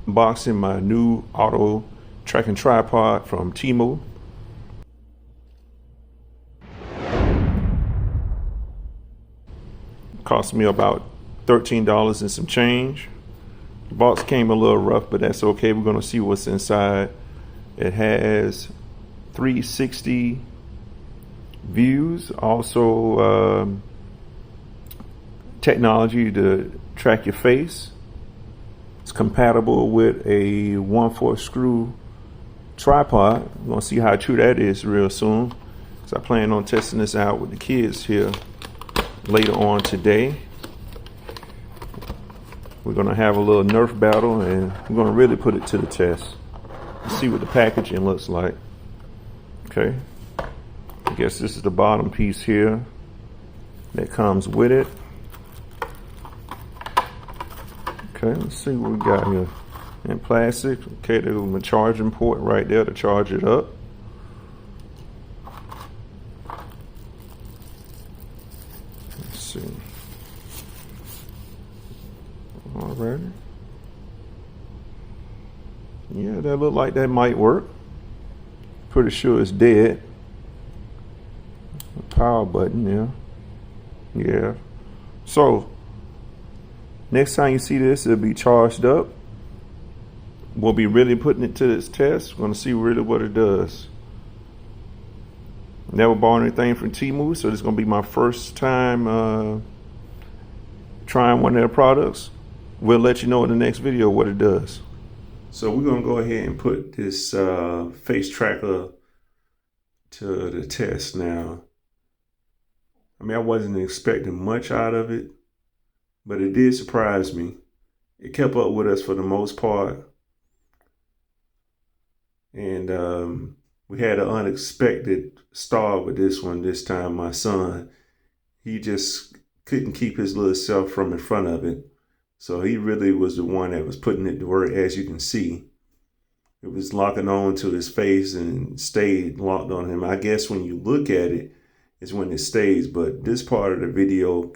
Unboxing my new auto tracking tripod from TEMU. Cost me about $13 and some change. The box came a little rough, but that's okay. We're going to see what's inside. It has 360 views, also technology to track your face. It's compatible with a 1/4 screw tripod. We're going to see how true that is real soon, because I plan on testing this out with the kids here later on today. We're going to have a little Nerf battle, and we're going to really put it to the test. See what the packaging looks like. Okay, I guess this is the bottom piece here that comes with it. Okay, let's see what we got here. In plastic. Okay, there's a charging port right there to charge it up. Let's see. Alrighty. Yeah, that look like that might work. Pretty sure it's dead. The power button, yeah. Yeah. So, next time you see this, it'll be charged up. We'll be really putting it to this test. We're going to see really what it does. Never bought anything from TEMU, so this is going to be my first time trying one of their products. We'll let you know in the next video what it does. So we're going to go ahead and put this face tracker to the test now. I mean, I wasn't expecting much out of it, but it did surprise me. It kept up with us for the most part. And we had an unexpected start with this one this time. My son, he just couldn't keep his little self from in front of it. So he really was the one that was putting it to work. As you can see, it was locking on to his face and stayed locked on him. I guess when you look at it, it's when it stays. But this part of the video,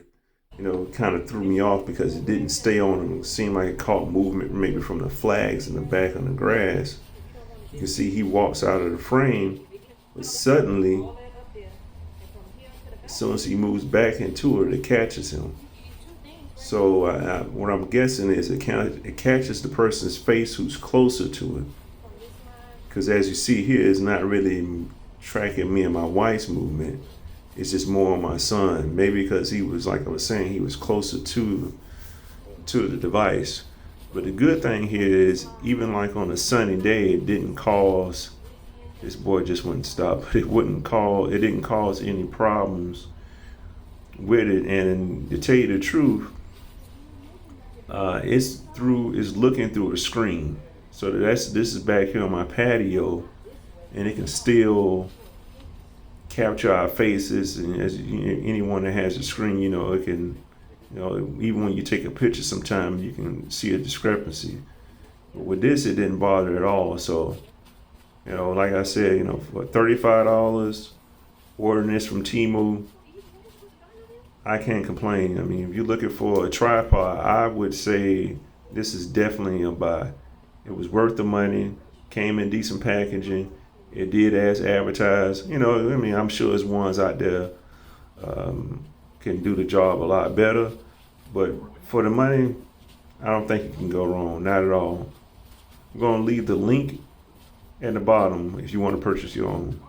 you know, kind of threw me off because it didn't stay on him. It seemed like it caught movement maybe from the flags in the back on the grass. You can see he walks out of the frame, but suddenly, as soon as he moves back into it, it catches him. So what I'm guessing is it catches the person's face who's closer to it. Because as you see here, it's not really tracking me and my wife's movement. It's just more on my son. Maybe because he was, like I was saying, he was closer to the device. But the good thing here is, even like on a sunny day, it didn't cause, this boy just wouldn't stop, but it didn't cause any problems with it. And to tell you the truth, it's looking through a screen. So this is back here on my patio, and it can still capture our faces. And as anyone that has a screen, you know, it can, you know, even when you take a picture, sometimes you can see a discrepancy. But with this, it didn't bother at all. So, you know, like I said, you know, for $35, ordering this from TEMU, I can't complain. I mean, if you're looking for a tripod, I would say this is definitely a buy. It was worth the money, came in decent packaging. It did as advertised. You know, I mean, I'm sure there's ones out there can do the job a lot better. But for the money, I don't think you can go wrong, not at all. I'm going to leave the link at the bottom if you want to purchase your own.